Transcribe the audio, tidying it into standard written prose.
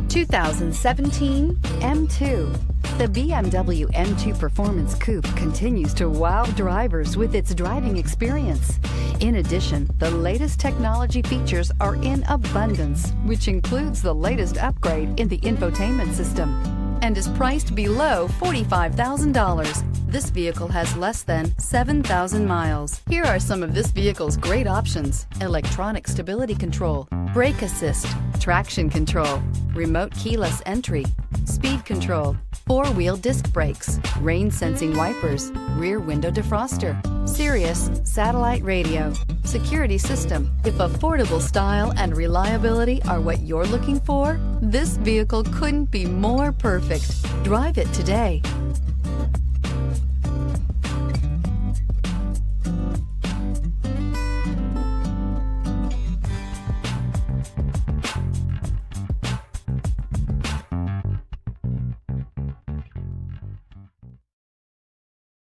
2017 M2. The BMW M2 Performance Coupe continues to wow drivers with its driving experience. In addition, the latest technology features are in abundance, which includes the latest upgrade in the infotainment system, and is priced below $45,000. This vehicle has less than 7,000 miles. Here are some of this vehicle's great options: electronic stability control, brake assist, traction control, remote keyless entry, speed control, four-wheel disc brakes, rain-sensing wipers, rear window defroster, Sirius satellite radio, security system. If affordable style and reliability are what you're looking for, this vehicle couldn't be more perfect. Drive it today.